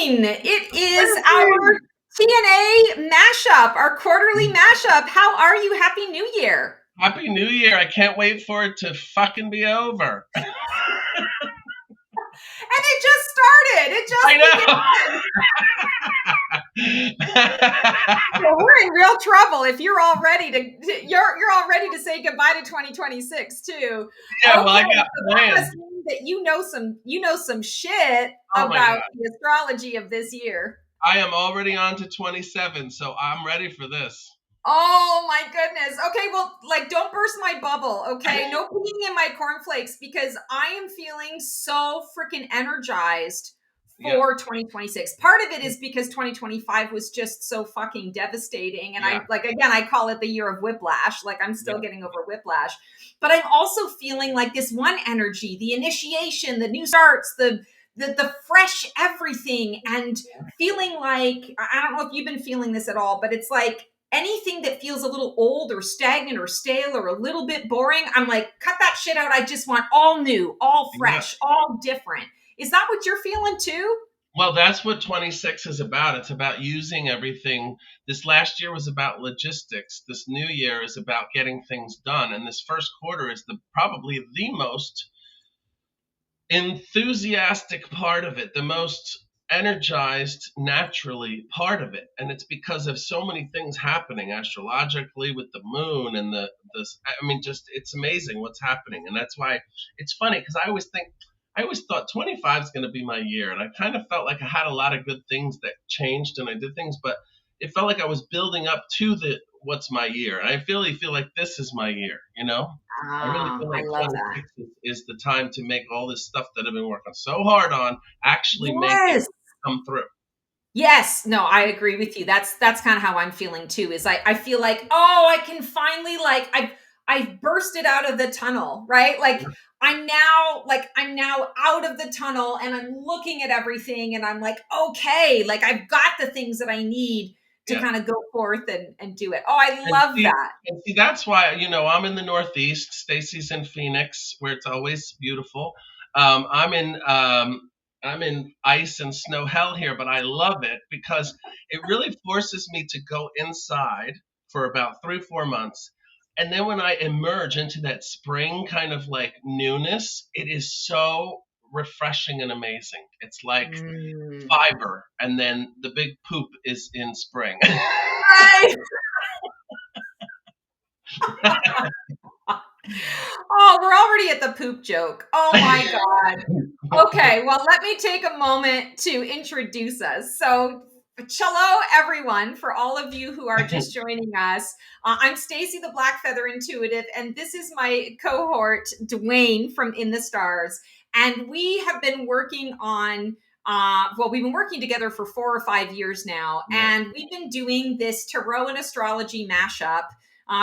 Dwayne, it is our TNA mashup, our quarterly mashup. How are you? Happy New Year. Happy New Year. I can't wait for it to fucking be over. And it just started. It just began. Well, we're in real trouble if you're all ready to you're all ready to say goodbye to 2026 too. Yeah, well, I got plans. That must mean that you know some shit about the astrology of this year. I am already on to 27, so I'm ready for this. Oh my goodness. Okay, well, don't burst my bubble, okay? No peeing in my cornflakes because I am feeling so freaking energized for 2026. Part of it is because 2025 was just so fucking devastating. And I call it the year of whiplash. Like I'm still getting over whiplash. But I'm also feeling like this one energy, the initiation, the new starts, the fresh everything, and feeling like, I don't know if you've been feeling this at all, but it's like anything that feels a little old or stagnant or stale or a little bit boring, I'm like, cut that shit out. I just want all new, all fresh, all different. Is that what you're feeling too? Well, that's what 26 is about. It's about using everything. This last year was about logistics. This new year is about getting things done. And this first quarter is probably the most enthusiastic part of it, the most energized naturally part of it. And it's because of so many things happening astrologically with the moon and it's amazing what's happening. And that's why it's funny, because I always thought 25 is going to be my year. And I kind of felt like I had a lot of good things that changed and I did things, but it felt like I was building up to what's my year. And I really feel like this is my year, you know? I really feel like 26 is the time to make all this stuff that I've been working so hard on actually make it come through. Yes. No, I agree with you. That's kind of how I'm feeling too, is I feel like, I can finally, I've bursted out of the tunnel, right? Like I'm now out of the tunnel and I'm looking at everything and I'm like, okay, like I've got the things that I need to kind of go forth and do it. Oh, I love that. And see, that's why, I'm in the Northeast. Stacey's in Phoenix, where it's always beautiful. I'm in ice and snow hell here, but I love it because it really forces me to go inside for about 3-4 months. And then when I emerge into that spring kind of like newness, it is so refreshing and amazing. It's like fiber, and then the big poop is in spring. Right. Oh, we're already at the poop joke. Oh my God. Okay, well, let me take a moment to introduce us. So, hello, everyone, for all of you who are just joining us. I'm Stacey, the Black Feather Intuitive, and this is my cohort, Dwayne from In the Stars. And we have been working on, we've been working together for 4 or 5 years now, and we've been doing this tarot and astrology mashup.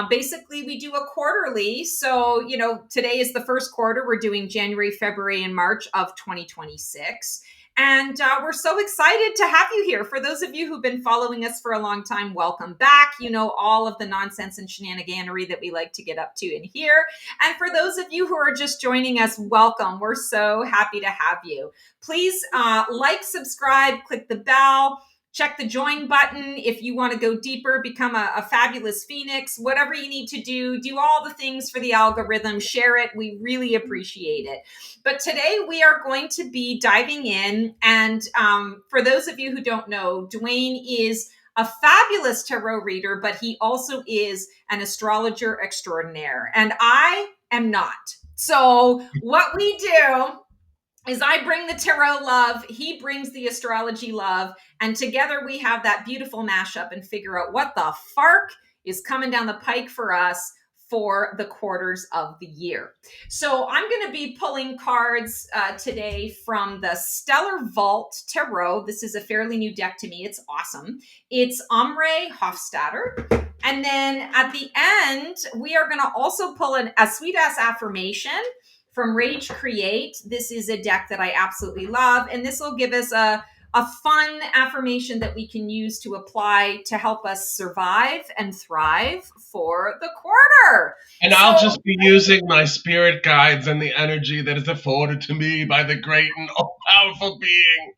Basically, we do a quarterly. So, today is the first quarter. We're doing January, February, and March of 2026. And we're so excited to have you here. For those of you who've been following us for a long time, welcome back. You know all of the nonsense and shenaniganery that we like to get up to in here. And for those of you who are just joining us, welcome. We're so happy to have you. Please subscribe, click the bell. Check the join button if you want to go deeper, become a fabulous phoenix, whatever you need to do all the things for the algorithm, share it. We really appreciate it. But today we are going to be diving in. And for those of you who don't know, Dwayne is a fabulous tarot reader, but he also is an astrologer extraordinaire. And I am not. So what we do is I bring the tarot love, he brings the astrology love, and together we have that beautiful mashup and figure out what the fark is coming down the pike for us for the quarters of the year. So I'm going to be pulling cards today from the Stellar Vault Tarot. This is a fairly new deck to me. It's awesome. It's Ombre Hofstadter. And then at the end, we are going to also pull a sweet-ass affirmation from Rage Create. This is a deck that I absolutely love, and this will give us a fun affirmation that we can use to apply to help us survive and thrive for the quarter. And I'll just be using my spirit guides and the energy that is afforded to me by the great and all-powerful being.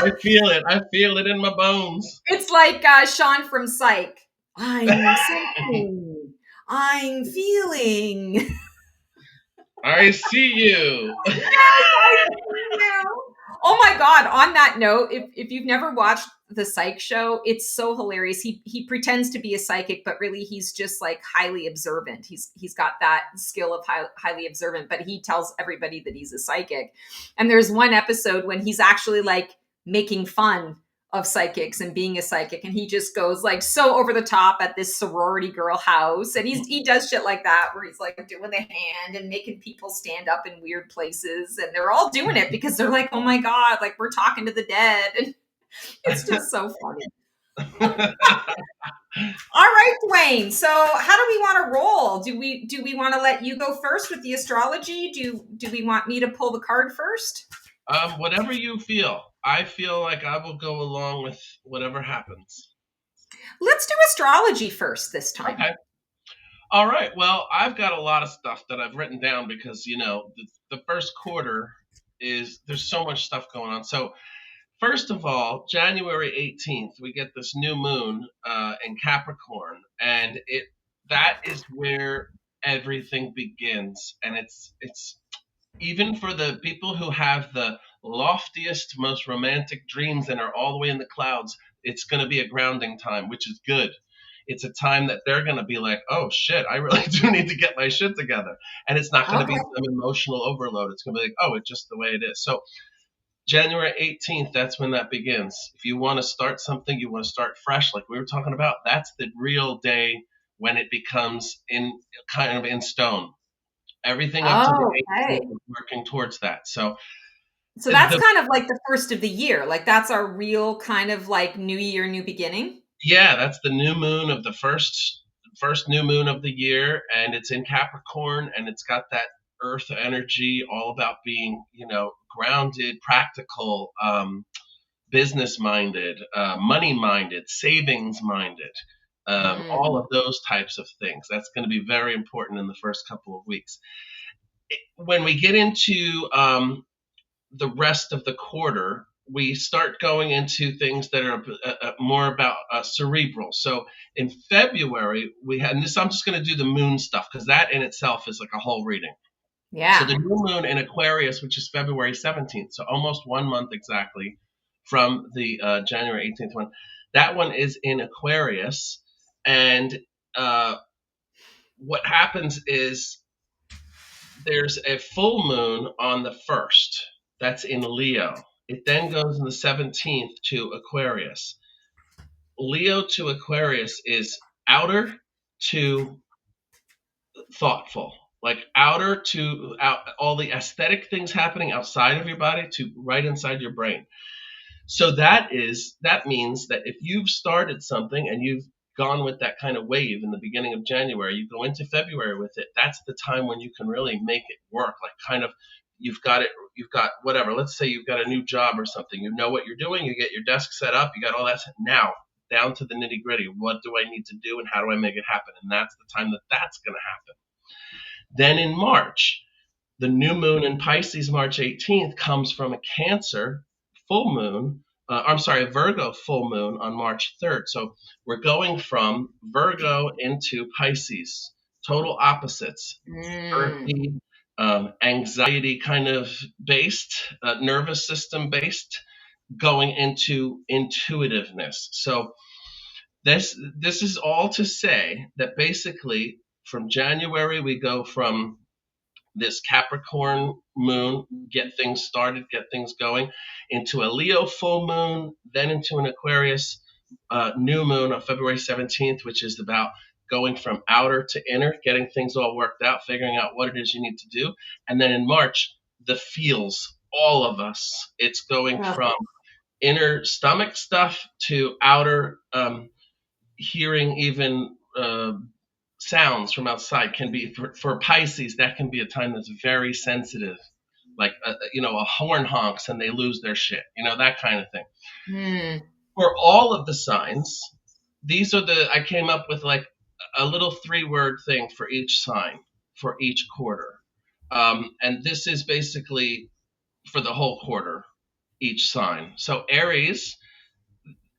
I feel it. I feel it in my bones. It's like Sean from Psych. I'm sensing. I'm feeling. I see you. Yes, I see you. Oh my god, on that note, if you've never watched the Psych show, it's so hilarious. He pretends to be a psychic, but really he's just like highly observant. He's got that skill of highly observant, but he tells everybody that he's a psychic. And there's one episode when he's actually like making fun of psychics and being a psychic, and he just goes like so over the top at this sorority girl house, and he does shit like that where he's like doing the hand and making people stand up in weird places, and they're all doing it because they're like, oh my god, like we're talking to the dead, and it's just so funny. All right, Dwayne, so how do we want to roll? Do we want to let you go first with the astrology? Do we want me to pull the card first? Whatever you feel. I feel like I will go along with whatever happens. Let's do astrology first this time. Okay. All right. Well, I've got a lot of stuff that I've written down because, the first quarter there's so much stuff going on. So, first of all, January 18th, we get this new moon in Capricorn, and that is where everything begins. And it's even for the people who have the loftiest, most romantic dreams and are all the way in the clouds, it's going to be a grounding time, which is good. It's a time that they're going to be like, oh shit, I really do need to get my shit together. And it's not going to be some emotional overload. It's going to be like, oh, it's just the way it is. So January 18th, that's when that begins. If you want to start something, you want to start fresh, like we were talking about, that's the real day when it becomes kind of in stone. Everything up to the 18th is working towards that. So that's kind of like the first of the year. Like that's our real kind of like new year, new beginning. Yeah, that's the new moon of the first new moon of the year, and it's in Capricorn, and it's got that earth energy, all about being, grounded, practical, business minded, money minded, savings minded. All of those types of things. That's going to be very important in the first couple of weeks. When we get into the rest of the quarter, we start going into things that are more about cerebral. So in February, we had, and this I'm just going to do the moon stuff because that in itself is like a whole reading. Yeah. So the new moon in Aquarius, which is February 17th, so almost 1 month exactly from the January 18th one, that one is in Aquarius. And what happens is there's a full moon on the 1st. That's in Leo. It then goes in the 17th to Aquarius. Leo to Aquarius is outer to thoughtful, like outer to all the aesthetic things happening outside of your body to right inside your brain. So that means that if you've started something and you've gone with that kind of wave in the beginning of January, you go into February with it, that's the time when you can really make it work. Like kind of you've got whatever, let's say you've got a new job or something, you know what you're doing, you get your desk set up, you got all that. Now down to the nitty gritty, what do I need to do and how do I make it happen? And that's the time that's going to happen. Then in March, the new moon in Pisces, March 18th, comes from a Cancer full moon. A Virgo full moon on March 3rd. So we're going from Virgo into Pisces, total opposites, earthy, anxiety kind of based, nervous system based, going into intuitiveness. So this is all to say that basically from January we go from this Capricorn moon, get things started, get things going, into a Leo full moon, then into an Aquarius new moon on February 17th, which is about going from outer to inner, getting things all worked out, figuring out what it is you need to do. And then in March, the feels, all of us, it's going from inner stomach stuff to outer hearing, even sounds from outside can be for Pisces. That can be a time that's very sensitive, like a horn honks and they lose their shit, that kind of thing. For all of the signs, these are I came up with like a little 3-word thing for each sign for each quarter, and this is basically for the whole quarter. each sign. So Aries,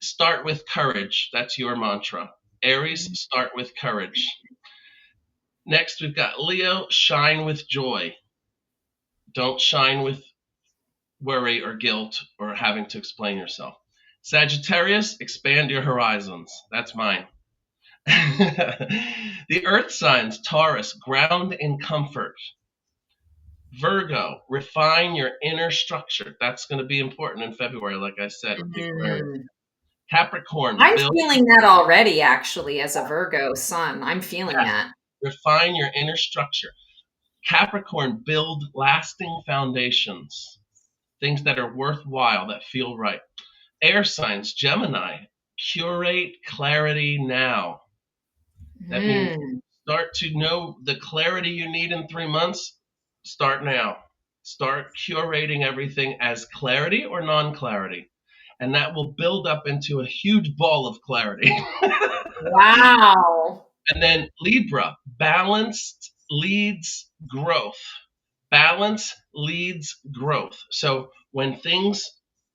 start with courage. That's your mantra. Aries, start with courage. Next, we've got Leo, shine with joy. Don't shine with worry or guilt or having to explain yourself. Sagittarius, expand your horizons. That's mine. The earth signs, Taurus, ground in comfort. Virgo, refine your inner structure. That's going to be important in February, like I said, with the Aquarius. Capricorn, I'm build, feeling that already, actually, as a Virgo sun. I'm feeling yes, that. refine your inner structure. Capricorn, build lasting foundations, things that are worthwhile, that feel right. Air signs, Gemini, curate clarity now. That means Mm, start to know the clarity you need in 3 months. Start now. Start curating everything as clarity or non clarity. And that will build up into a huge ball of clarity. wow. And then Libra, balanced leads growth. Balance leads growth. So when things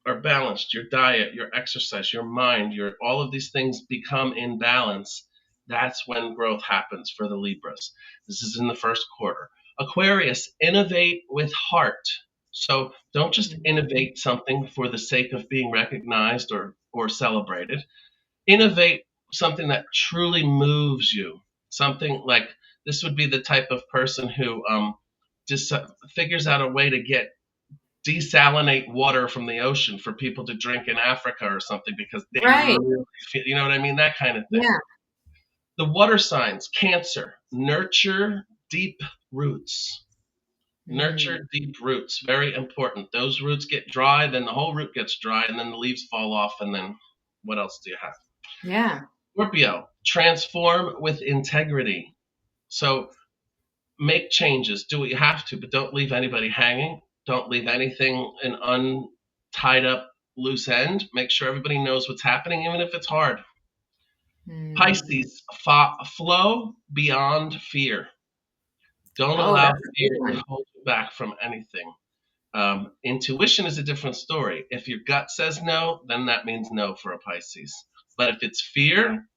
are balanced, your diet, your exercise, your mind, your all of these things become in balance, that's when growth happens for the Libras. This is in the first quarter. Aquarius, innovate with heart. So don't just innovate something for the sake of being recognized or celebrated. Innovate something that truly moves you. Something like this would be the type of person who just figures out a way to get desalinate water from the ocean for people to drink in Africa or something because they Right. really feel, you know what I mean? That kind of thing. Yeah. The water signs, Cancer, nurture deep roots. Mm, Nurture deep roots, very important. Those roots get dry, then the whole root gets dry, and then the leaves fall off, and then what else do you have? yeah. Scorpio, transform with integrity. So make changes, do what you have to, but don't leave anybody hanging. Don't leave anything an untied up loose end. Make sure everybody knows what's happening, even if it's hard. Mm. Pisces, flow beyond fear. Don't Oh, allow that's a good fear to one. hold you back from anything. Intuition is a different story. If your gut says no, then that means no for a Pisces. But if it's fear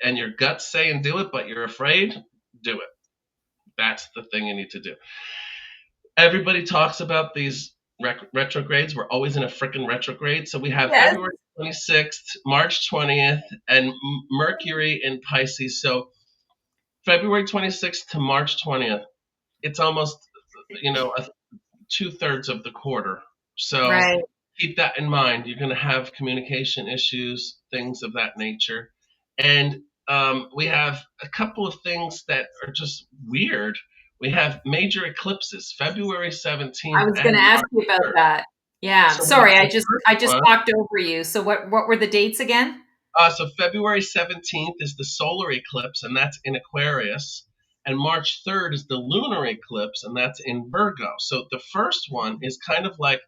and your gut's saying do it, but you're afraid, do it. That's the thing you need to do. Everybody talks about these retrogrades. We're always in a freaking retrograde. So we have Yes. February 26th, March 20th, and Mercury in Pisces. So February 26th to March 20th, it's almost, two-thirds of the quarter. So Right. keep that in mind. You're going to have communication issues, things of that nature. And we have a couple of things that are just weird. We have major eclipses, February I 17th was going and to ask March you about 3rd. that. Yeah. So we have Sorry, I the just first I just one. talked over you. So what were the dates again? So February 17th is the solar eclipse, and that's in Aquarius. And March 3rd is the lunar eclipse, and that's in Virgo. So the first one is kind of like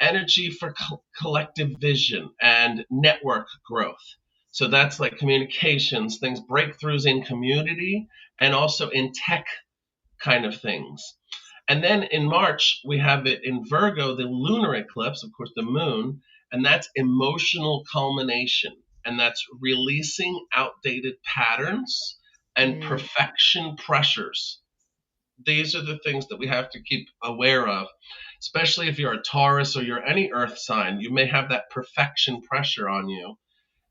energy for collective vision and network growth. So that's like communications, things, breakthroughs in community, and also in tech kind of things. And then in March, we have it in Virgo, the lunar eclipse, of course, the moon, and that's emotional culmination. And that's releasing outdated patterns and Mm, perfection pressures. These are the things that we have to keep aware of, especially if you're a Taurus or you're any earth sign. You may have that perfection pressure on you.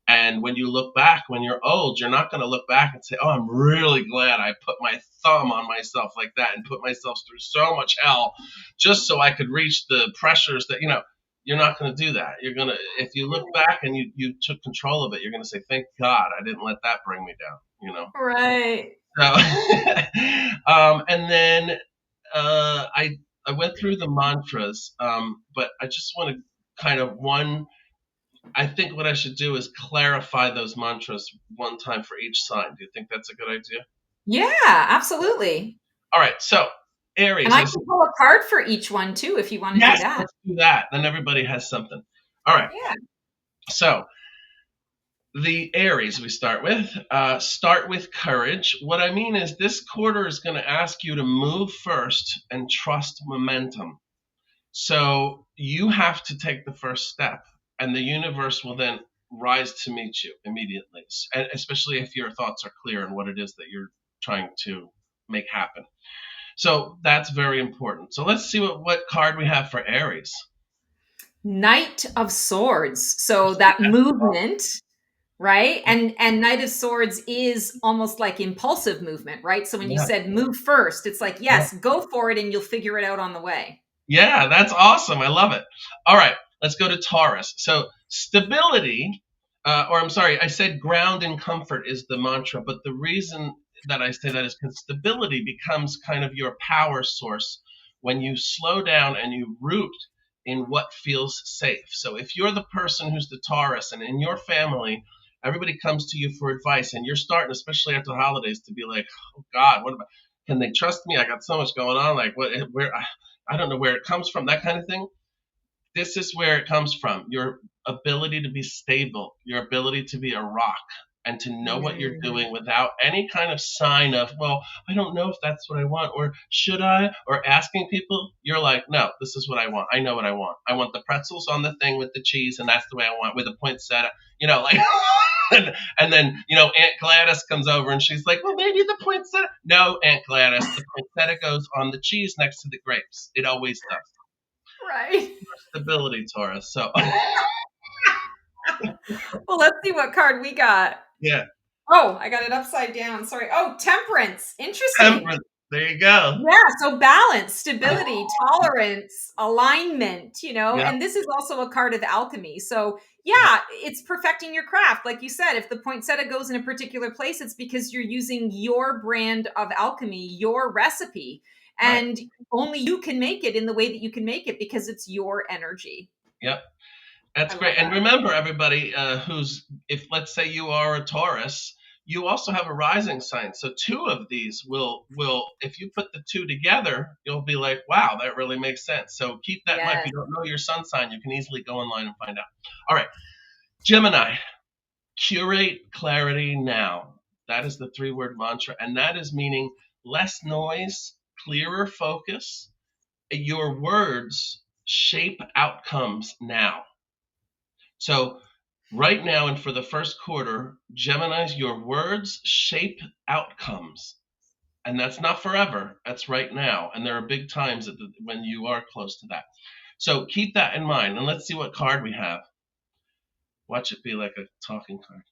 And when you look back, when you're old, you're not going to look back and say, oh, I'm really glad I put my thumb on myself like that and put myself through so much hell just so I could reach the pressures that, you're not going to do that. You're going to, if you look back and you took control of it, you're going to say, thank God I didn't let that bring me down. right. So, and then I went through the mantras, but I just want to kind of I think what I should do is clarify those mantras one time for each sign. Do you think that's a good idea? Yeah, absolutely. All right. So And Aries, I can pull a card for each one too if you want to do yes, that. let's do that. Then everybody has something. All right. Yeah. So the Aries we start with courage. What I mean is this quarter is going to ask you to move first and trust momentum. So you have to take the first step, and the universe will then rise to meet you immediately, and especially if your thoughts are clear on what it is that you're trying to make happen. So that's very important. So let's see what card we have for Aries. Knight of Swords. So that movement, right? And Knight of Swords is almost like impulsive movement, right? So when you Yeah, said move first, it's like, yeah. yes, go for it and you'll figure it out on the way. Yeah, that's awesome. I love it. All right, let's go to Taurus. So stability, or I'm sorry, I said ground and comfort is the mantra, but the reason that I say that is because stability becomes kind of your power source when you slow down and you root in what feels safe. So if you're the person who's the Taurus and in your family, everybody comes to you for advice, and you're starting, especially after the holidays, to be like, oh God, what about? Can they trust me? I got so much going on. Like, what? Where? I don't know where it comes from, that kind of thing. This is where it comes from. Your ability to be stable, your ability to be a rock, and to know what you're Mm, doing without any kind of sign of, well, I don't know if that's what I want, or should I, or asking people. You're like, no, this is what I want. I know what I want. I want the pretzels on the thing with the cheese, and that's the way I want, with a poinsettia, like. And then, Aunt Gladys comes over and she's like, well, maybe the poinsettia. No, Aunt Gladys, the poinsettia goes on the cheese next to the grapes. It always does. right. Stability, Taurus. So, Well, let's see what card we got. yeah, Oh, I got it upside down. Sorry. Oh, temperance. Interesting. temperance. There you go. Yeah, so balance, stability, tolerance, alignment, Yeah, and this is also a card of alchemy. So, yeah, it's perfecting your craft. Like you said, if the poinsettia goes in a particular place, it's because you're using your brand of alchemy, your recipe, right. and only you can make it in the way that you can make it because it's your energy. Yep. That's I great. love And that. remember, everybody, if let's say you are a Taurus, you also have a rising sign. So two of these will if you put the two together, you'll be like, wow, that really makes sense. So keep that in mind. If Yes. you don't know your sun sign, you can easily go online and find out. All right, Gemini, curate clarity now. That is the three-word mantra, and that is meaning less noise, clearer focus. Your words shape outcomes now. So right now and for the first quarter, Geminis, your words shape outcomes. And that's not forever. That's right now. And there are big times when you are close to that. So keep that in mind. And let's see what card we have. Watch it be like a talking card.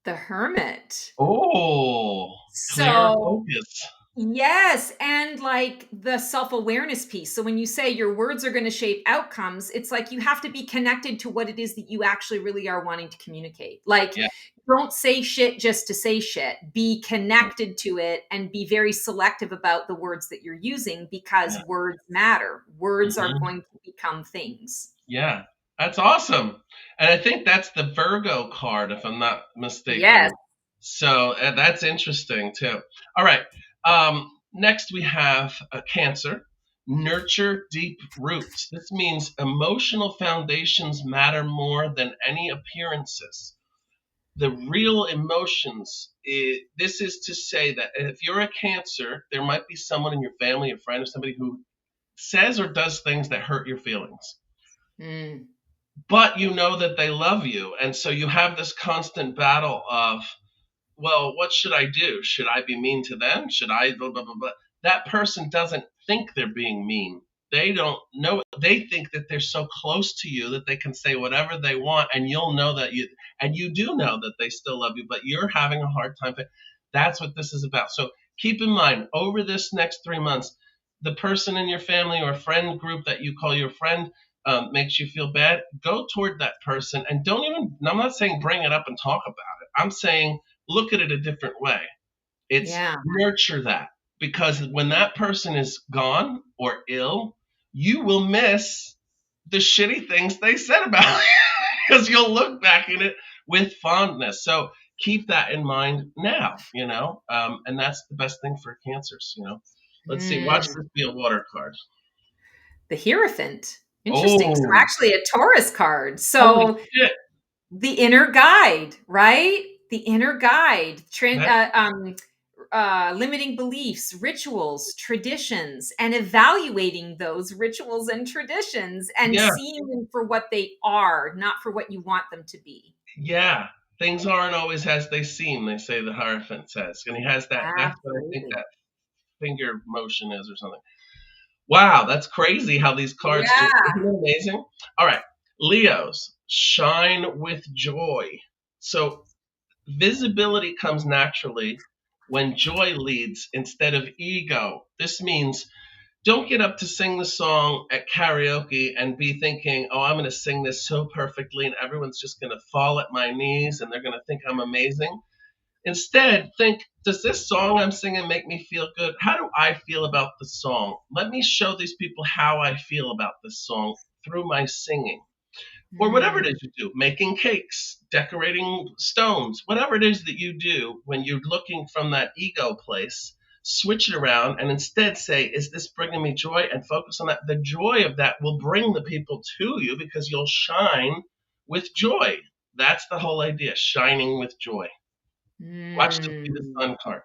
The Hermit. Oh, clearer So, focus. yes, and like the self-awareness piece. So when you say your words are going to shape outcomes, it's like you have to be connected to what it is that you actually really are wanting to communicate. Like, Yeah, don't say shit just to say shit. Be connected to it and be very selective about the words that you're using because yeah. words matter. Words are Hmm. going to become things. Yeah. That's awesome. And I think that's the Virgo card, if I'm not Yes. mistaken. So that's interesting too. All right. Next, we have a Cancer. Nurture deep roots. This means emotional foundations matter more than any appearances. The real emotions. This is to say that if you're a Cancer, there might be someone in your family, a friend, or somebody who says or does things that hurt your feelings, Mm, but you know that they love you. And so you have this constant battle of, well, what should I do? Should I be mean to them? Should I blah, blah, blah, blah. That person doesn't think they're being mean. They don't know. They think that they're so close to you that they can say whatever they want, and you'll know that and you do know that they still love you, but you're having a hard time. That's what this is about. So keep in mind, over this next 3 months, the person in your family or friend group that you call your friend makes you feel bad, go toward that person and don't even, I'm not saying bring it up and talk about it. I'm saying look at it a different way. It's yeah. nurture that, because when that person is gone or ill, you will miss the shitty things they said about you because you'll look back at it with fondness. So keep that in mind now, and that's the best thing for cancers. Let's see, watch Mm. this be a water card. The Hierophant. Interesting. So Oh, actually a Taurus card. holy So shit. the inner guide, right? The inner guide. That, limiting beliefs, rituals, traditions, and evaluating those rituals and traditions and Yeah, seeing them for what they are, not for what you want them to be. yeah. Things aren't always as they seem, they say the Hierophant says. And he has that, that's what I think Absolutely. that finger motion is or something. Wow, that's crazy how these cards just, Yeah. isn't it amazing? All right, Leos, shine with joy. So visibility comes naturally when joy leads instead of ego. This means don't get up to sing the song at karaoke and be thinking, oh, I'm going to sing this so perfectly and everyone's just going to fall at my knees and they're going to think I'm amazing. Instead, think, does this song I'm singing make me feel good? How do I feel about the song? Let me show these people how I feel about this song through my singing. Or whatever it Mm. is you do, making cakes, decorating stones, whatever it is that you do when you're looking from that ego place, switch it around and instead say, is this bringing me joy? And focus on that. The joy of that will bring the people to you because you'll shine with joy. That's the whole idea, shining with joy. Watch this be the Mm. sun card.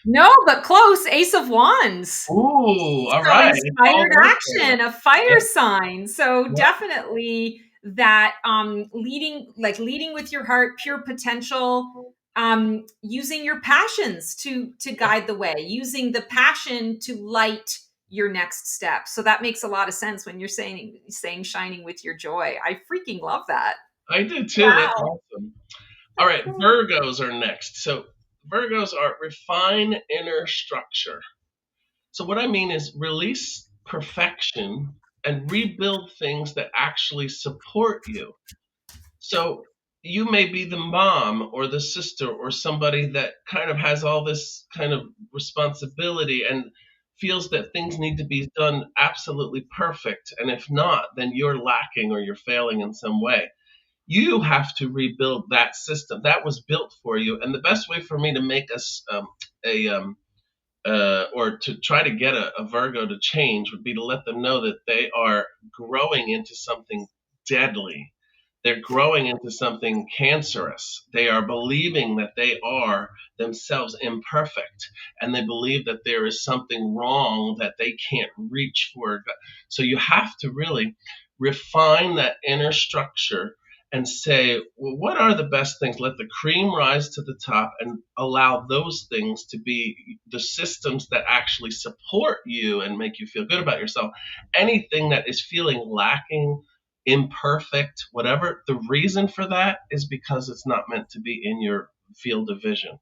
No, but close. Ace of Wands. Ooh, all So right. It's all inspired working. action, a Yeah, fire sign. So yeah, definitely that leading with your heart, pure potential, using your passions to yeah. guide the way, using the passion to light your next step. So that makes a lot of sense when you're saying shining with your joy. I freaking love that. I do too. That's Wow. awesome. All That's right, cool. Virgos are next. So Virgos are refine inner structure. So what I mean is release perfection and rebuild things that actually support you. So you may be the mom or the sister or somebody that kind of has all this kind of responsibility and feels that things need to be done absolutely perfect. And if not, then you're lacking or you're failing in some way. You have to rebuild that system that was built for you. And the best way for me to make us a or to try to get a Virgo to change would be to let them know that they are growing into something deadly. They're growing into something cancerous. They are believing that they are themselves imperfect, and they believe that there is something wrong that they can't reach for. So you have to really refine that inner structure and say, well, what are the best things? Let the cream rise to the top and allow those things to be the systems that actually support you and make you feel good about yourself. Anything that is feeling lacking, imperfect, whatever, the reason for that is because it's not meant to be in your field of vision.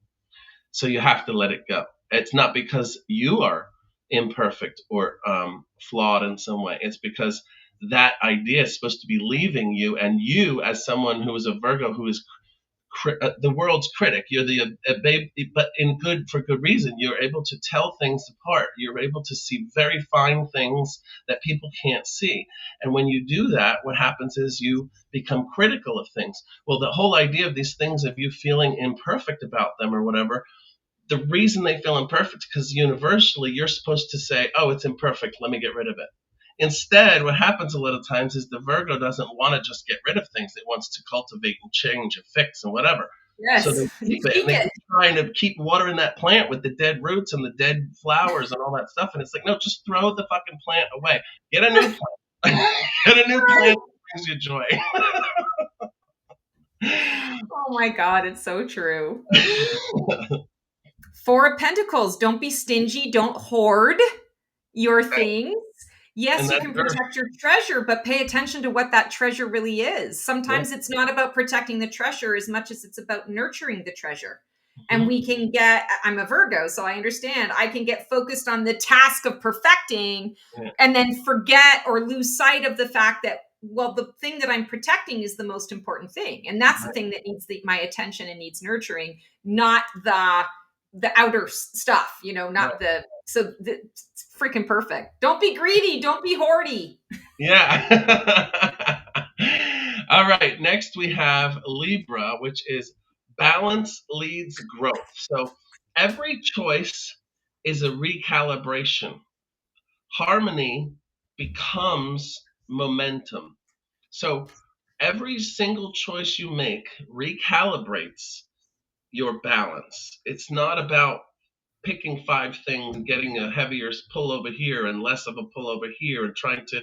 So you have to let it go. It's not because you are imperfect or flawed in some way. It's because that idea is supposed to be leaving you, and you, as someone who is a Virgo, who is the world's critic, you're the baby, but in good for good reason. You're able to tell things apart. You're able to see very fine things that people can't see. And when you do that, what happens is you become critical of things. Well, the whole idea of these things of you feeling imperfect about them or whatever, the reason they feel imperfect because universally you're supposed to say, oh, it's imperfect, let me get rid of it. Instead, what happens a lot of times is the Virgo doesn't want to just get rid of things. It wants to cultivate and change and fix and whatever. So they Yes. You keep it and speak they it. keep trying to keep watering that plant with the dead roots and the dead flowers and all that stuff. And it's like, no, just throw the fucking plant away. Get a new plant. Get a new plant that brings you joy. Oh my God, it's so true. Four of Pentacles. Don't be stingy. Don't hoard your things. And Yes, you that's can her. protect your treasure, but pay attention to what that treasure really is. Yeah. Sometimes it's not about protecting the treasure as much as it's about nurturing the treasure. And Mhm. we can get, I'm a Virgo, so I understand. I can get focused on the task of perfecting Yeah. and then forget or lose sight of the fact that, well, the thing that I'm protecting is the most important thing. And that's the Right. thing that needs my attention and needs nurturing, not the outer stuff, Right. not the so it's freaking perfect. Don't be greedy, don't be hoardy. Yeah. All right. Next, we have Libra, which is balance leads growth. So every choice is a recalibration. Harmony becomes momentum. So every single choice you make recalibrates your balance. It's not about picking five things and getting a heavier pull over here and less of a pull over here and trying to,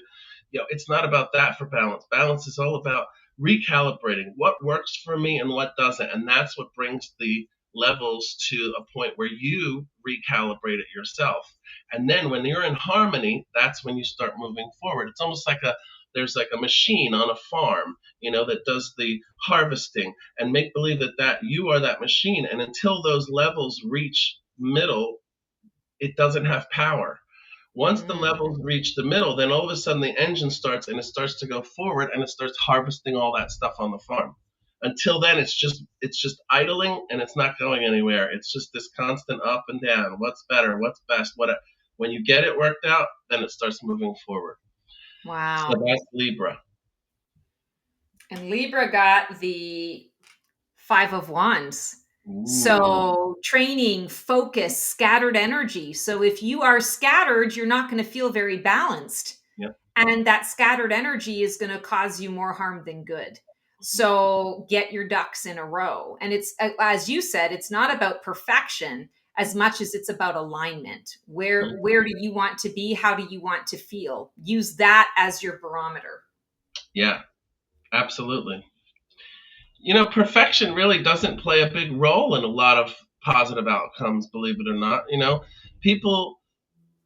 it's not about that for balance. Balance is all about recalibrating what works for me and what doesn't. And that's what brings the levels to a point where you recalibrate it yourself. And then when you're in harmony, that's when you start moving forward. It's almost like there's like a machine on a farm, that does the harvesting, and make believe that you are that machine. And until those levels reach middle, it doesn't have power. Once the levels reach the middle, then all of a sudden the engine starts, and it starts to go forward, and it starts harvesting all that stuff on the farm. Until then, it's just idling, and it's not going anywhere. It's just this constant up and down. What's better? What's best? When you get it worked out, then it starts moving forward. Wow. So that's Libra. And Libra got the 5 of Wands. Ooh. So training, focus, scattered energy. So if you are scattered, you're not going to feel very balanced. Yep. And that scattered energy is going to cause you more harm than good. So get your ducks in a row. And it's, as you said, it's not about perfection as much as it's about alignment. Where do you want to be? How do you want to feel? Use that as your barometer. Yeah, absolutely. Perfection really doesn't play a big role in a lot of positive outcomes, believe it or not. People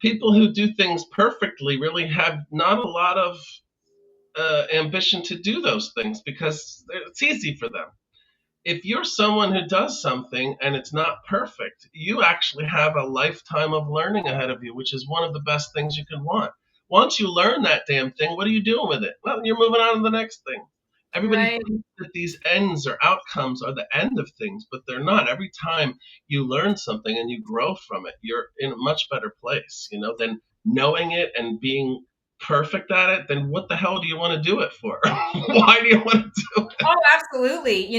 who do things perfectly really have not a lot of ambition to do those things because it's easy for them. If you're someone who does something and it's not perfect, you actually have a lifetime of learning ahead of you, which is one of the best things you can want. Once you learn that damn thing, what are you doing with it? Well, you're moving on to the next thing. Everybody thinks that these ends or outcomes are the end of things, but they're not. Every time you learn something and you grow from it, you're in a much better place, than knowing it and being perfect at it. Then what the hell do you want to do it for? Why do you want to do it? Oh, absolutely.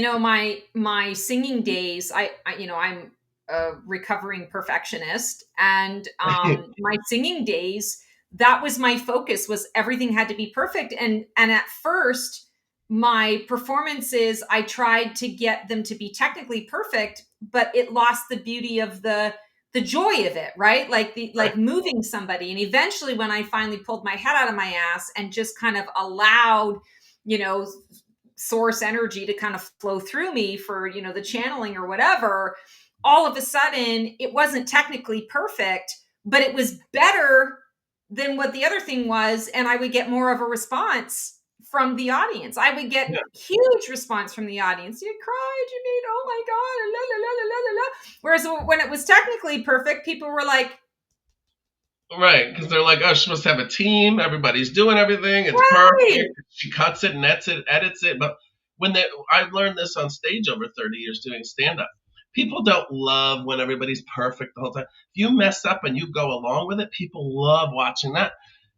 My singing days, I'm a recovering perfectionist, and my singing days, that was my focus, was everything had to be perfect. And at first, my performances, I tried to get them to be technically perfect, but it lost the beauty of the joy of it, right? Like moving somebody. And eventually when I finally pulled my head out of my ass and just kind of allowed, source energy to kind of flow through me for, the channeling or whatever, all of a sudden it wasn't technically perfect, but it was better than what the other thing was. And I would get more of a response from the audience. I would get huge response from the audience. You cried, you made, oh my God, la, la, la, la, la, la. Whereas when it was technically perfect, people were like, right, because they're like, oh, she's supposed to have a team. Everybody's doing everything. It's perfect. She cuts it, nets it, edits it. But I've learned this on stage over 30 years doing stand-up. People don't love when everybody's perfect the whole time. If you mess up and you go along with it, people love watching that.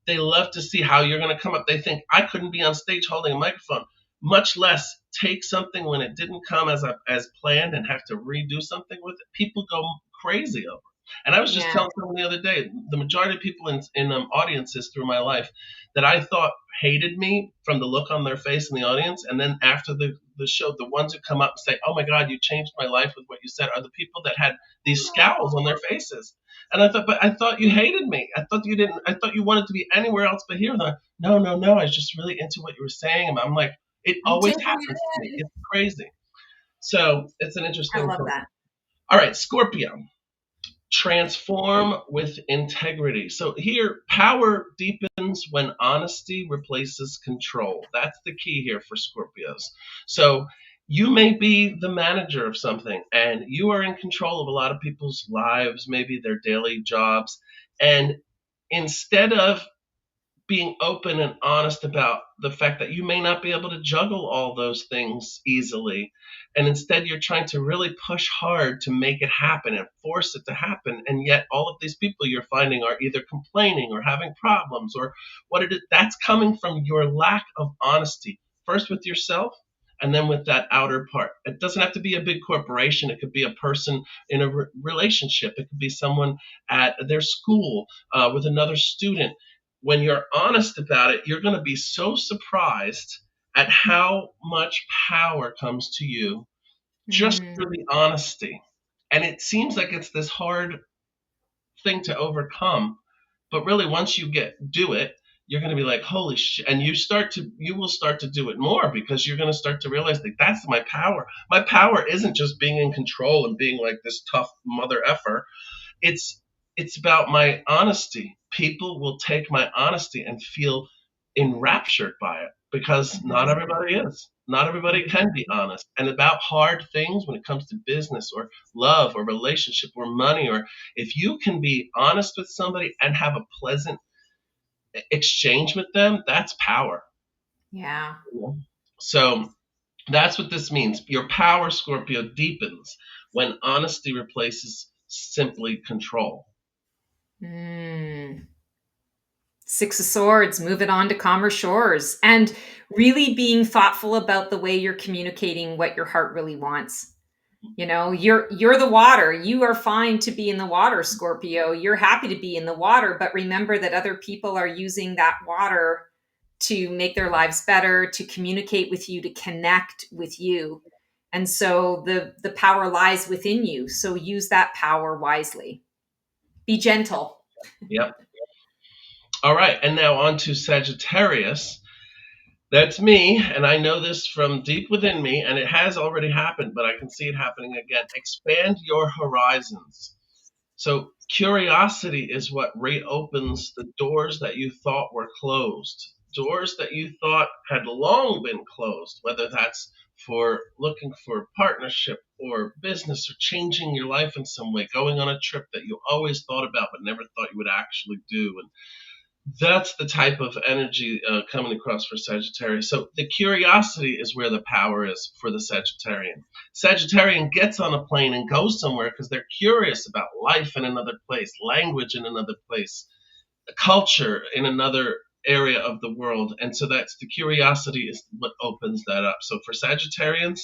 They love to see how you're going to come up. They think, I couldn't be on stage holding a microphone, much less take something when it didn't come as planned and have to redo something with it. People go crazy over it. And I was just telling someone the other day, the majority of people in audiences through my life that I thought hated me from the look on their face in the audience, and then after the show, the ones who come up and say, oh my God, you changed my life with what you said, are the people that had these scowls on their faces. And I thought you hated me. I thought you wanted to be anywhere else but here. Like, no, I was just really into what you were saying. And I'm like, it always happens to me. It's crazy. So it's an interesting thing. I love that. All right, Scorpio. Transform with integrity. So here, power deepens when honesty replaces control. That's the key here for Scorpios. So you may be the manager of something and you are in control of a lot of people's lives, maybe their daily jobs. And instead of being open and honest about the fact that you may not be able to juggle all those things easily, and instead you're trying to really push hard to make it happen and force it to happen, and yet all of these people you're finding are either complaining or having problems or what it is, that's coming from your lack of honesty, first with yourself and then with that outer part. It doesn't have to be a big corporation. It could be a person in a relationship. It could be someone at their school with another student. When you're honest about it, you're going to be so surprised at how much power comes to you just for the honesty. And it seems like it's this hard thing to overcome, but really once you do it, you're going to be like, holy shit. And you will start to do it more, because you're going to start to realize that that's my power. My power isn't just being in control and being like this tough mother effer. It's about my honesty. People will take my honesty and feel enraptured by it, because not everybody is. Not everybody can be honest. And about hard things when it comes to business or love or relationship or money, or if you can be honest with somebody and have a pleasant exchange with them, that's power. Yeah. So that's what this means. Your power, Scorpio, deepens when honesty replaces simply control. Six of Swords, move it on to calmer shores, and really being thoughtful about the way you're communicating what your heart really wants. You know, you're the water. You are fine to be in the water, Scorpio. You're happy to be in the water, but remember that other people are using that water to make their lives better, to communicate with you, to connect with you. And so the power lies within you. So use that power wisely. Be gentle. Yep. All right. And now on to Sagittarius. That's me. And I know this from deep within me, and it has already happened, but I can see it happening again. Expand your horizons. So curiosity is what reopens the doors that you thought were closed, doors that you thought had long been closed, whether that's for looking for partnership or business or changing your life in some way, going on a trip that you always thought about but never thought you would actually do. And that's the type of energy coming across for Sagittarius. So the curiosity is where the power is for the Sagittarian. Sagittarian gets on a plane and goes somewhere because they're curious about life in another place, language in another place, culture in another area of the world. And so that's the curiosity is what opens that up. So for Sagittarians,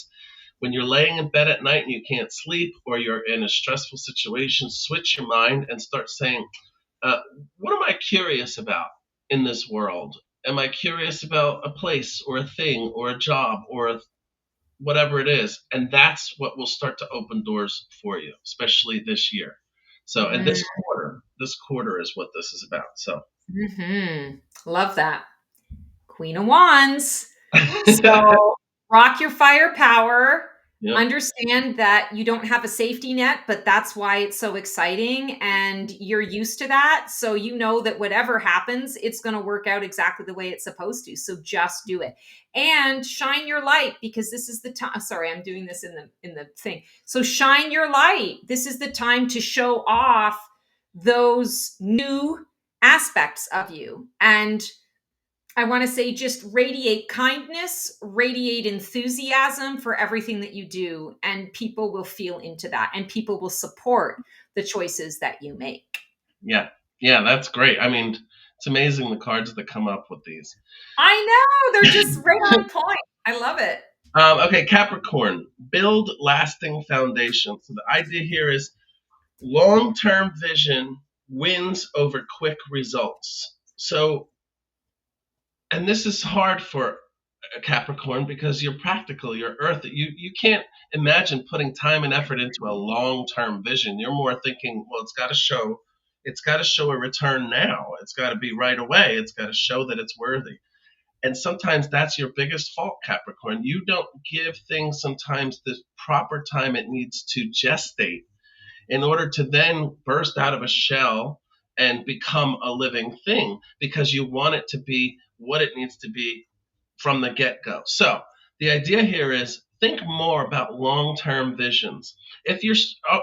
when you're laying in bed at night and you can't sleep, or you're in a stressful situation, switch your mind and start saying, what am I curious about in this world? Am I curious about a place or a thing or a job or whatever it is? And that's what will start to open doors for you, especially this year. So, and this quarter is what this is about. So, Love that. Queen of Wands. So rock your fire power. Yep. Understand that you don't have a safety net, but that's why it's so exciting, and you're used to that. So you know that whatever happens, it's going to work out exactly the way it's supposed to. So just do it and shine your light, because this is the time. Sorry, I'm doing this in the thing. So shine your light. This is the time to show off those new aspects of you. And I want to say just radiate kindness, radiate enthusiasm for everything that you do, and people will feel into that, and people will support the choices that you make. Yeah, that's great. I mean, it's amazing the cards that come up with these. I know, they're just right on point. I love it. Okay, Capricorn, build lasting foundation. So the idea here is long-term vision wins over quick results. So, and this is hard for a Capricorn because you're practical, you're earth. You can't imagine putting time and effort into a long-term vision. You're more thinking, well, it's got to show a return now. It's got to be right away. It's got to show that it's worthy. And sometimes that's your biggest fault, Capricorn. You don't give things sometimes the proper time it needs to gestate in order to then burst out of a shell and become a living thing, because you want it to be what it needs to be from the get-go. So the idea here is think more about long-term visions. If you're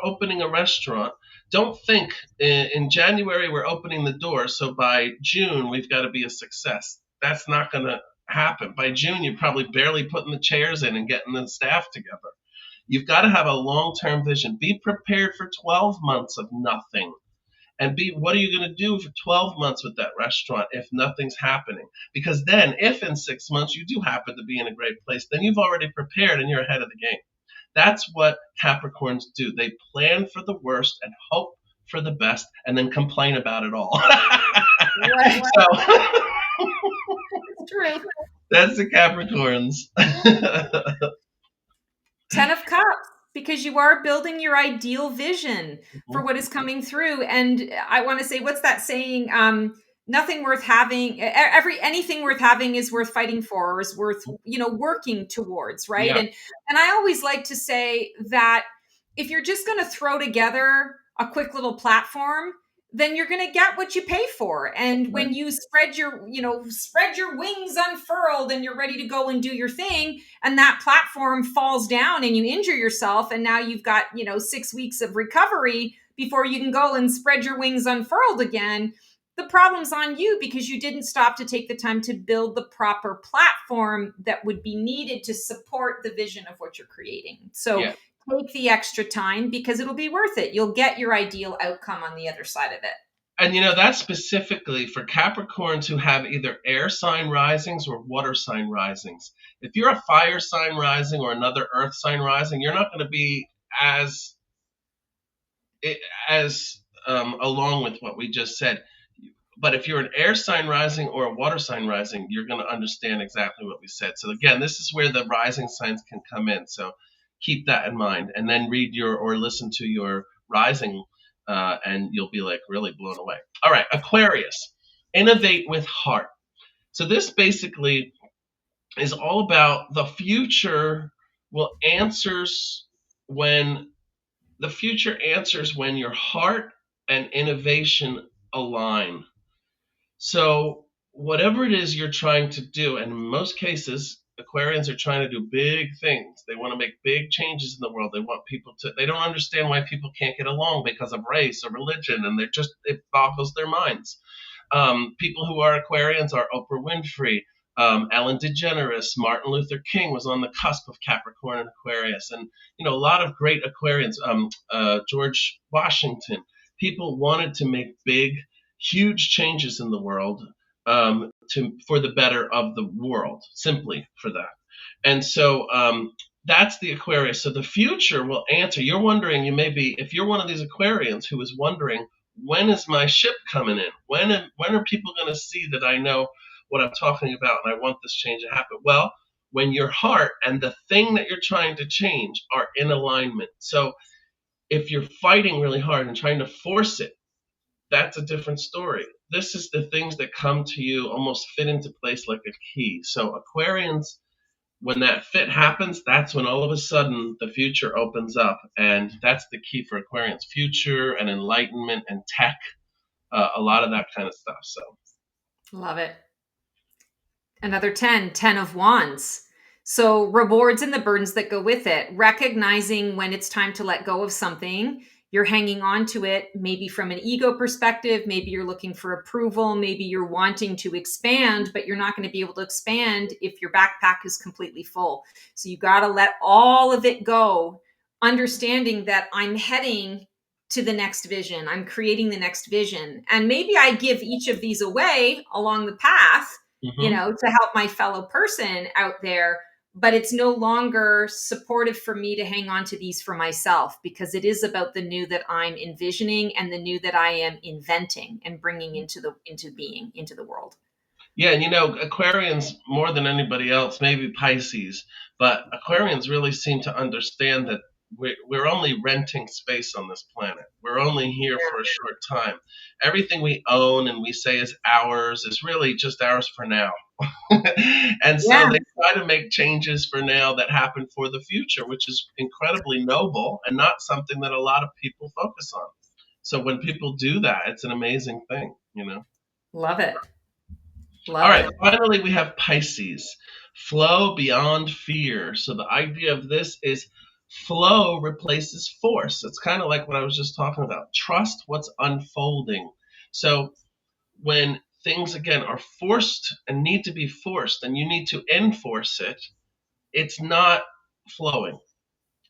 opening a restaurant, don't think in January we're opening the door, so by June we've got to be a success. That's not going to happen. By June, you're probably barely putting the chairs in and getting the staff together. You've got to have a long-term vision. Be prepared for 12 months of nothing. And what are you going to do for 12 months with that restaurant if nothing's happening? Because then, if in 6 months you do happen to be in a great place, then you've already prepared and you're ahead of the game. That's what Capricorns do. They plan for the worst and hope for the best, and then complain about it all. Right. So, it's true. That's the Capricorns. 10 of Cups, because you are building your ideal vision for what is coming through. And I want to say, what's that saying? Nothing worth having, anything worth having is worth fighting for, or is worth, working towards, right? Yeah, And I always like to say that if you're just going to throw together a quick little platform, then you're going to get what you pay for. And right. when you spread your wings unfurled and you're ready to go and do your thing, and that platform falls down and you injure yourself, and now you've got 6 weeks of recovery before you can go and spread your wings unfurled again, the problem's on you, because you didn't stop to take the time to build the proper platform that would be needed to support the vision of what you're creating. So Yeah. take the extra time, because it'll be worth it. You'll get your ideal outcome on the other side of it. And that's specifically for Capricorns who have either air sign risings or water sign risings. If you're a fire sign rising or another earth sign rising, you're not going to be as along with what we just said. But if you're an air sign rising or a water sign rising, you're going to understand exactly what we said. So again, this is where the rising signs can come in. So keep that in mind, and then read or listen to your rising, and you'll be like really blown away. All right, Aquarius, innovate with heart. So this basically is all about the future will answers when the future answers when your heart and innovation align. So, whatever it is you're trying to do, and in most cases, Aquarians are trying to do big things. They want to make big changes in the world. They want people to, they don't understand why people can't get along because of race or religion, and it boggles their minds. People who are Aquarians are Oprah Winfrey, Ellen DeGeneres, Martin Luther King was on the cusp of Capricorn and Aquarius, and a lot of great Aquarians. George Washington. People wanted to make big, huge changes in the world, for the better of the world, simply for that. And so that's the Aquarius. So the future will answer. You're wondering, if you're one of these Aquarians who is wondering, when is my ship coming in? When are people going to see that I know what I'm talking about and I want this change to happen? Well, when your heart and the thing that you're trying to change are in alignment. So if you're fighting really hard and trying to force it, that's a different story. This is the things that come to you almost fit into place like a key. So Aquarians, when that fit happens, that's when all of a sudden the future opens up. And that's the key for Aquarians: future and enlightenment and tech, a lot of that kind of stuff. So Love it. Another 10 of Wands. So rewards and the burdens that go with it, recognizing when it's time to let go of something. You're hanging on to it, maybe from an ego perspective, maybe you're looking for approval, maybe you're wanting to expand, but you're not going to be able to expand if your backpack is completely full. So you got to let all of it go, understanding that I'm heading to the next vision. I'm creating the next vision. And maybe I give each of these away along the path, to help my fellow person out there. But it's no longer supportive for me to hang on to these for myself, because it is about the new that I'm envisioning and the new that I am inventing and bringing into the world. Yeah, and Aquarians more than anybody else, maybe Pisces, but Aquarians really seem to understand that we're only renting space on this planet. We're only here for a short time. Everything we own and we say is ours is really just ours for now. And so Yeah. they try to make changes for now that happen for the future, which is incredibly noble and not something that a lot of people focus on. So when people do that, it's an amazing thing. Love it. All Love right, it. finally we have Pisces, flow beyond fear. So the idea of this is flow replaces force. It's kind of like what I was just talking about. Trust what's unfolding. So when things again are forced and need to be forced and you need to enforce it, it's not flowing.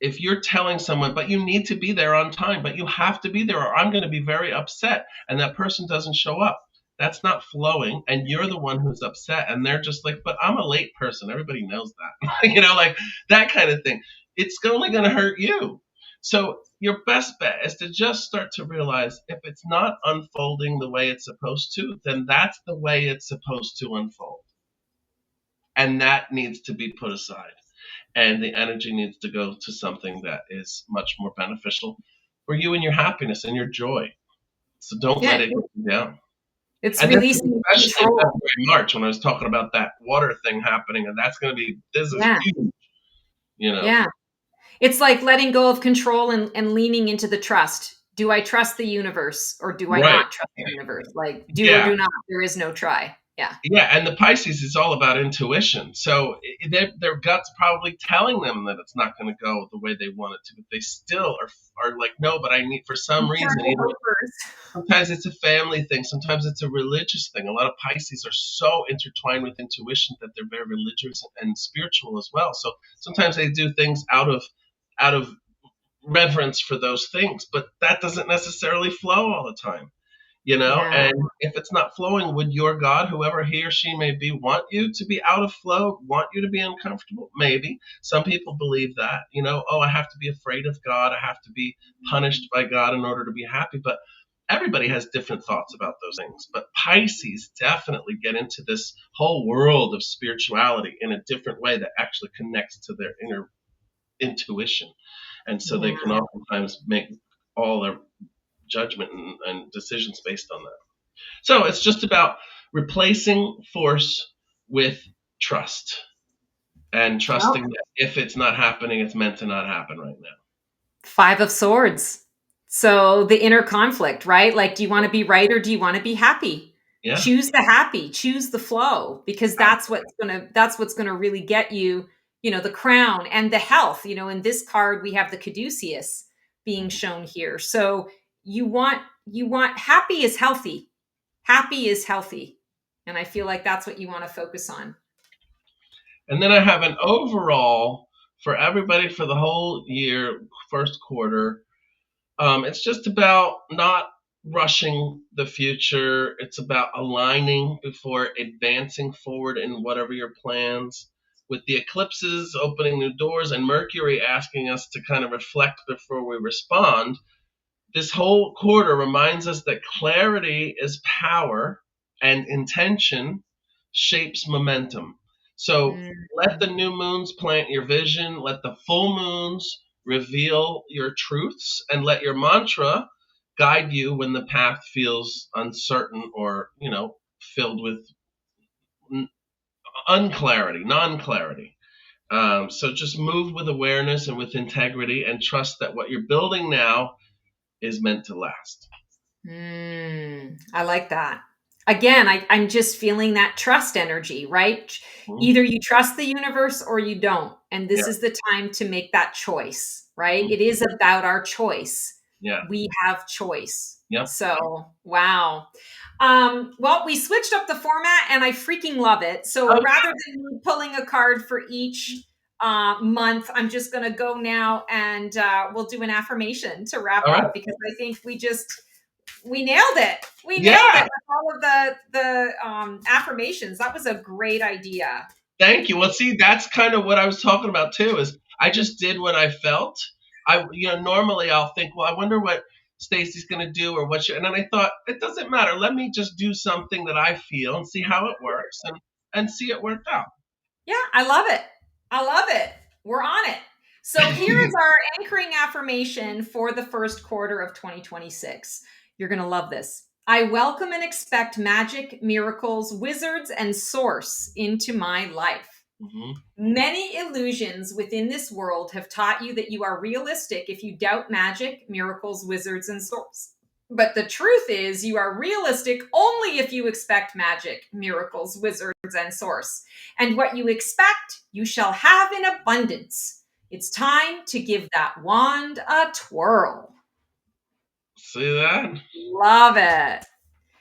If you're telling someone, but you need to be there on time, but you have to be there, or I'm going to be very upset, and that person doesn't show up, that's not flowing. And you're the one who's upset. And they're just like, but I'm a late person. Everybody knows that, like that kind of thing. It's only going to hurt you. So your best bet is to just start to realize if it's not unfolding the way it's supposed to, then that's the way it's supposed to unfold. And that needs to be put aside. and the energy needs to go to something that is much more beneficial for you and your happiness and your joy. So don't let Yeah, it get you down. it's And this is releasing especially in control. February, March, when I was talking about that water thing happening, and that's going to be, this is Yeah, huge, you know. yeah. It's like letting go of control and leaning into the trust. Do I trust the universe or do I Right. not trust the universe? Like do or Yeah. do not. There is no try. Yeah. Yeah, and the Pisces is all about intuition. So their gut's probably telling them that it's not going to go the way they want it to, but they still are like, no, but I need, for some reason, Eternal either hopers. sometimes it's a family thing, sometimes it's a religious thing. A lot of Pisces are so intertwined with intuition that they're very religious and spiritual as well. So sometimes they do things out of reverence for those things, but that doesn't necessarily flow all the time. Yeah. And if it's not flowing, would your God, whoever he or she may be, want you to be out of flow, want you to be uncomfortable? Maybe. Some people believe that, oh, I have to be afraid of God, I have to be punished by God in order to be happy. But everybody has different thoughts about those things. But Pisces definitely get into this whole world of spirituality in a different way that actually connects to their inner intuition. And so they Yeah. can oftentimes make all their judgment and decisions based on that. So it's just about replacing force with trust, and Well, trusting that if it's not happening, it's meant to not happen right now. Five of Swords. So the inner conflict, right? Like, do you want to be right or do you want to be happy? Yeah. Choose the happy, choose the flow, because that's what's gonna really get you, the crown and the health. In this card, we have the caduceus being shown here. So you want happy is healthy. Happy is healthy. And I feel like that's what you want to focus on. And then I have an overall for everybody for the whole year, first quarter. It's just about not rushing the future. It's about aligning before advancing forward in whatever your plans. With the eclipses opening new doors and Mercury asking us to kind of reflect before we respond, this whole quarter reminds us that clarity is power and intention shapes momentum. So let the Mm. new moons plant your vision, let the full moons reveal your truths, and let your mantra guide you when the path feels uncertain or, filled with unclarity, non clarity. So just move with awareness and with integrity and trust that what you're building now is meant to last. I like that. Again, I'm just feeling that trust energy, right? Mhm. Either you trust the universe or you don't. And Yeah. this is the time to make that choice, right? Mhm. It is about our choice. Yeah. We have choice. Yep. So, wow. Well, we switched up the format and I freaking love it. So Oh, rather than me pulling a card for each month, I'm just going to go now and we'll do an affirmation to wrap all right. up because I think we nailed it. We nailed it Yeah. with all of the affirmations. That was a great idea. Thank you. Well, see, that's kind of what I was talking about too. Is I just did what I felt. Normally I'll think, well, I wonder what Stacey's going to do or what she, and then I thought it doesn't matter. Let me just do something that I feel and see how it works, and see it worked out. Yeah, I love it. I love it. We're on it. So here is our anchoring affirmation for the first quarter of 2026. You're going to love this. I welcome and expect magic, miracles, wizards, and source into my life. Hmm. Many illusions within this world have taught you that you are realistic if you doubt magic, miracles, wizards, and source. But the truth is, you are realistic only if you expect magic, miracles, wizards, and source. And what you expect, you shall have in abundance. It's time to give that wand a twirl. See that? Love it.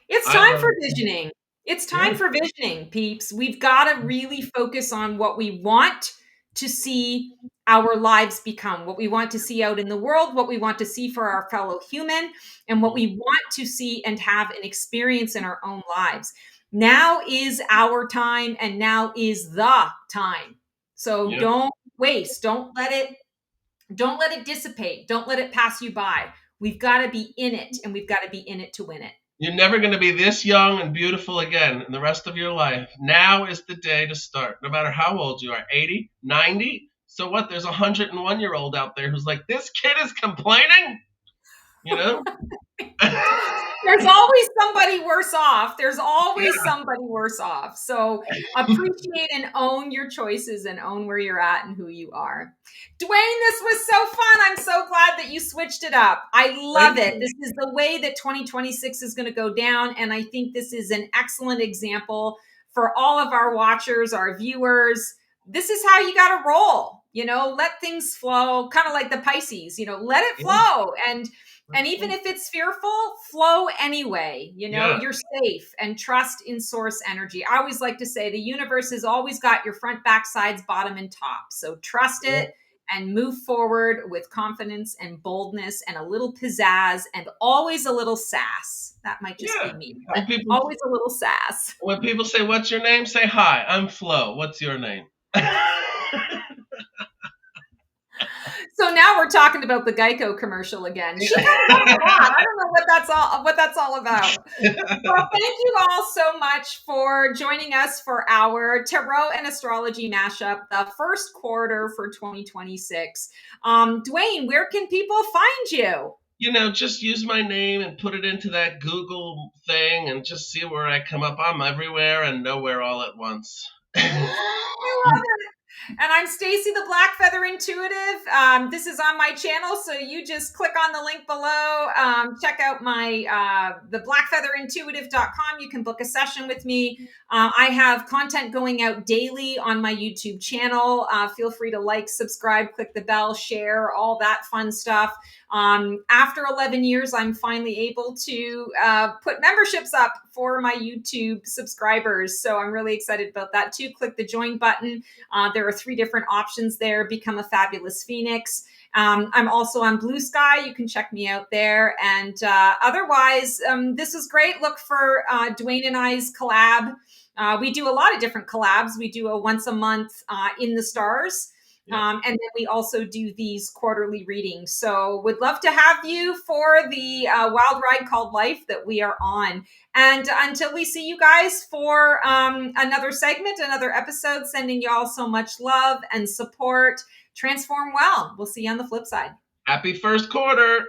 It's I time love for it. visioning. It's Yeah. time for visioning, peeps. We've got to really focus on what we want to see our lives become, what we want to see out in the world, what we want to see for our fellow human, and what Mhm. we want to see and have an experience in our own lives. Now is our time, and now is the time. So Yeah. don't waste. Don't let it dissipate. Don't let it pass you by. We've got to be in it, and we've got to be in it to win it. You're never going to be this young and beautiful again in the rest of your life. Now is the day to start, no matter how old you are, 80, 90. So what? There's a 101-year-old out there who's like, this kid is complaining, you know? There's always somebody worse off. There's Yeah. always somebody worse off. So appreciate and own your choices and own where you're at and who you are. Dwayne, this was so fun. I'm so glad that you switched it up. I love Thank it. you. This is the way that 2026 is going to go down. And I think this is an excellent example for all of our watchers, our viewers. This is how you got to roll. Let things flow, kind of like the Pisces, let it Yeah. flow. And even if it's fearful, flow anyway. Yeah. You're safe, and trust in source energy. I always like to say the universe has always got your front, back, sides, bottom, and top. So trust Yeah. it and move forward with confidence and boldness and a little pizzazz and always a little sass. That might just be Yeah. me, When but people always a little sass. when people say, "What's your name?" Say, "Hi, I'm Flo. What's your name?" So now we're talking about the Geico commercial again. She comes up a lot. I don't know what that's all about. Well, thank you all so much for joining us for our Tarot and Astrology Mashup, the first quarter for 2026. Dwayne, where can people find you? Just use my name and put it into that Google thing and just see where I come up. I'm everywhere and nowhere all at once. I love it. And I'm Stacey, the Black Feather Intuitive. This is on my channel, so you just click on the link below. Check out my the blackfeatherintuitive.com. You can book a session with me. I have content going out daily on my YouTube channel. Feel free to like, subscribe, click the bell, share, all that fun stuff. After 11 years, I'm finally able to put memberships up for my YouTube subscribers. So I'm really excited about that too. Click the join button. There are 3 different options there. Become a fabulous Phoenix. I'm also on Blue Sky. You can check me out there. And otherwise, this is great. Look for Dwayne and I's collab. We do a lot of different collabs. We do a once a month in the stars. And then we also do these quarterly readings. So would love to have you for the wild ride called life that we are on. And until we see you guys for another segment, another episode, sending y'all so much love and support. Transform well. We'll see you on the flip side. Happy first quarter.